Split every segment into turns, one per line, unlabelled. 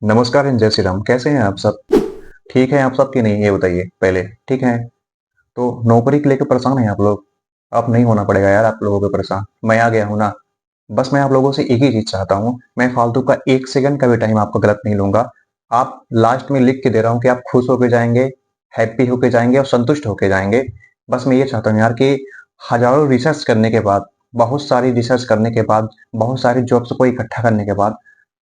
नमस्कार एंड जय श्री राम। कैसे हैं आप सब? ठीक है आप सब कि नहीं ये बताइए पहले। ठीक है, तो नौकरी को लेकर परेशान हैं आप लोग? अब नहीं होना पड़ेगा यार आप लोगों को परेशान, मैं आ गया हूँ ना। बस मैं आप लोगों से एक ही चीज चाहता हूँ, मैं फालतू का एक सेकंड का भी टाइम आपका गलत नहीं लूंगा। आप लास्ट में लिख के दे रहा हूँ कि आप खुश होके जाएंगे, हैप्पी होके जाएंगे और संतुष्ट होके जाएंगे। बस मैं ये चाहता हूँ यार कि हजारों रिसर्च करने के बाद, बहुत सारी रिसर्च करने के बाद, बहुत सारी जॉब्स को इकट्ठा करने के बाद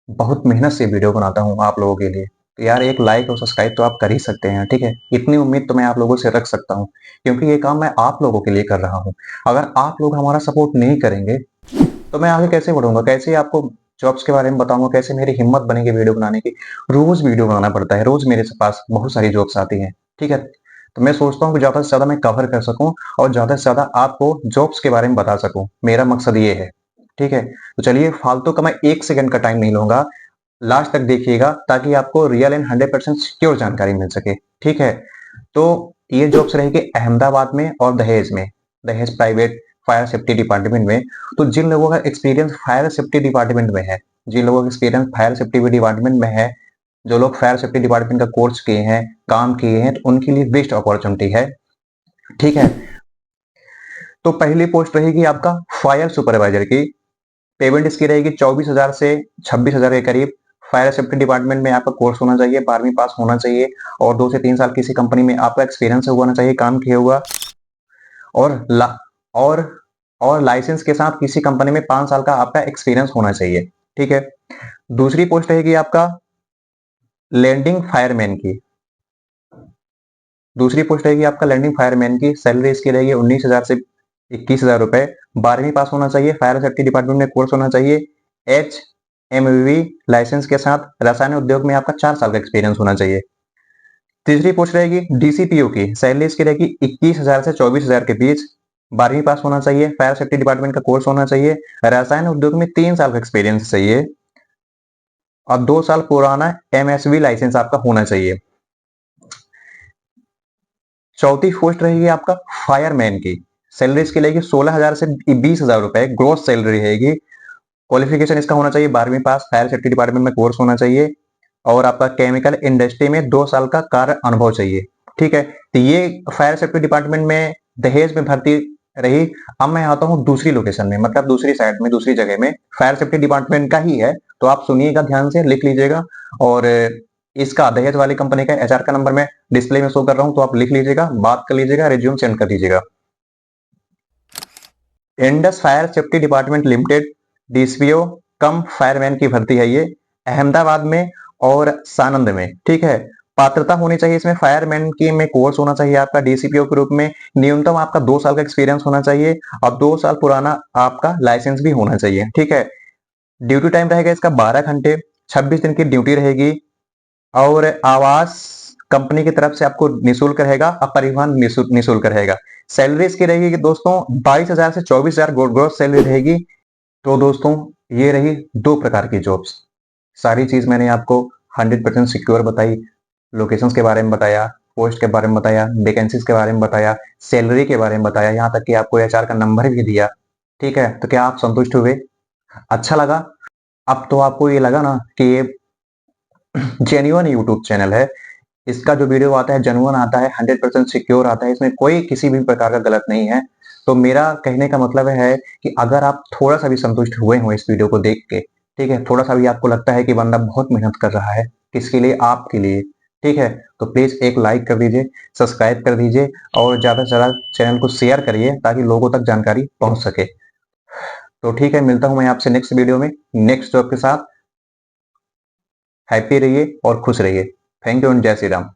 बहुत मेहनत से वीडियो बनाता हूँ आप लोगों के लिए। तो यार एक लाइक और सब्सक्राइब तो आप कर ही सकते हैं, ठीक है? इतनी उम्मीद तो मैं आप लोगों से रख सकता हूँ, क्योंकि ये काम मैं आप लोगों के लिए कर रहा हूँ। अगर आप लोग हमारा सपोर्ट नहीं करेंगे तो मैं आगे कैसे बढ़ूंगा, कैसे आपको जॉब्स के बारे में बताऊंगा, कैसे मेरी हिम्मत बनेगी वीडियो बनाने की। रोज वीडियो बनाना पड़ता है, रोज मेरे पास बहुत सारी जॉब्स आती हैं, ठीक है? तो मैं सोचता हूँ कि ज्यादा से ज्यादा मैं कवर कर सकूं और ज्यादा से ज्यादा आपको जॉब्स के बारे में बता सकूं, मेरा मकसद ये है। ठीक है, तो चलिए फालतू का मैं एक सेकंड का टाइम नहीं लूंगा, लास्ट तक देखिएगा ताकि आपको रियल एंड 100% सिक्योर जानकारी मिल सके। ठीक है, तो ये जॉब्स रहेगी अहमदाबाद में और दहेज में, दहेज प्राइवेट फायर सेफ्टी डिपार्टमेंट में। तो जिन लोगों का एक्सपीरियंस फायर सेफ्टी डिपार्टमेंट में है, जिन लोगों का एक्सपीरियंस फायर सेफ्टी डिपार्टमेंट में है, जो लोग फायर सेफ्टी डिपार्टमेंट का कोर्स किए हैं, काम किए हैं, तो उनके लिए बेस्ट अपॉर्चुनिटी है। ठीक है, तो पहली पोस्ट रहेगी आपका फायर सुपरवाइजर की। पेमेंट इसकी रहेगी 24,000 से 26,000 के करीब। फायर सेफ्टी डिपार्टमेंट में आपका कोर्स होना चाहिए, 12वीं पास होना चाहिए और 2 से 3 साल किसी कंपनी में आपका एक्सपीरियंस होना चाहिए, काम किया हुआ। और ला, और और लाइसेंस के साथ किसी कंपनी में 5 साल का आपका एक्सपीरियंस होना चाहिए। ठीक है, दूसरी पोस्ट रहेगी आपका लैंडिंग फायरमैन की। दूसरी पोस्ट रहेगी आपका लैंडिंग फायरमैन की। सैलरी इसकी रहेगी 19,000 से 21,000 रुपए। 12वीं पास होना चाहिए, फायर सेफ्टी डिपार्टमेंट में कोर्स होना चाहिए, HMV लाइसेंस के साथ, रसायन उद्योग में आपका 4 साल का एक्सपीरियंस होना चाहिए। तीसरी पोस्ट रहेगी DCPO की। सैलरी इसकी रहेगी 21,000 से 24,000 के बीच। 12वीं पास होना चाहिए, फायर सेफ्टी डिपार्टमेंट का कोर्स होना चाहिए, रसायन उद्योग में 3 साल का एक्सपीरियंस चाहिए और 2 साल पुराना MSV लाइसेंस आपका होना चाहिए। चौथी पोस्ट रहेगी आपका फायरमैन की। सैलरी इसकी रहेगी 16,000 से 20,000 रुपए, ग्रोस सैलरी रहेगी। क्वालिफिकेशन इसका होना चाहिए 12वीं पास, फायर सेफ्टी डिपार्टमेंट में कोर्स होना चाहिए और आपका केमिकल इंडस्ट्री में 2 साल का कार्य अनुभव चाहिए। ठीक है, तो ये फायर सेफ्टी डिपार्टमेंट में दहेज में भर्ती रही। अब मैं आता हूँ दूसरी लोकेशन में, मतलब दूसरी साइड में, दूसरी जगह में, फायर सेफ्टी डिपार्टमेंट का ही है। तो आप सुनिएगा, ध्यान से लिख लीजिएगा। और इसका दहेज वाली कंपनी का HR का नंबर मैं डिस्प्ले में शो कर रहा हूँ, तो आप लिख लीजिएगा, बात कर लीजिएगा, रिज्यूम सेंड कर दीजिएगा। Indus fire safety department limited, DCPO कम फायरमैन की भर्ती है ये, अहमदाबाद में और सानंद में। ठीक है, पात्रता होनी चाहिए इसमें फायरमैन की में कोर्स होना चाहिए आपका DCPO के रूप में। न्यूनतम आपका 2 साल का एक्सपीरियंस होना चाहिए और 2 साल पुराना आपका लाइसेंस भी होना चाहिए। ठीक है, ड्यूटी टाइम रहेगा इसका 12 घंटे, 26 दिन की ड्यूटी रहेगी और आवास कंपनी की तरफ से आपको निःशुल्क रहेगा और परिवहन निःशुल्क रहेगा। सैलरी इसकी रहेगी कि दोस्तों 22,000 से 24,000 ग्रोस सैलरी रहेगी। तो दोस्तों ये रही 2 प्रकार की जॉब्स। सारी चीज मैंने आपको 100% सिक्योर बताई, लोकेशंस के बारे में बताया, पोस्ट के बारे में बताया, वैकेंसीज के बारे में बताया, सैलरी के बारे में बताया, यहाँ तक कि आपको HR का नंबर भी दिया। ठीक है, तो क्या आप संतुष्ट हुए? अच्छा लगा? अब तो आपको ये लगा ना कि ये जेन्युइन यूट्यूब चैनल है, इसका जो वीडियो आता है जेन्युइन आता है, 100% सिक्योर आता है, इसमें कोई किसी भी प्रकार का गलत नहीं है। तो मेरा कहने का मतलब है कि अगर आप थोड़ा सा भी संतुष्ट हुए हो इस वीडियो को देख के, ठीक है, थोड़ा सा भी आपको लगता है कि बंदा बहुत मेहनत कर रहा है, किसके लिए? आपके लिए। ठीक है, तो प्लीज एक लाइक कर दीजिए, सब्सक्राइब कर दीजिए और ज्यादा से ज्यादा चैनल को शेयर करिए ताकि लोगों तक जानकारी पहुंच सके। तो ठीक है, मिलता हूं मैं आपसे नेक्स्ट वीडियो में नेक्स्ट जॉब के साथ। हैप्पी रहिए और खुश रहिए। थैंक यू एंड जय श्री राम।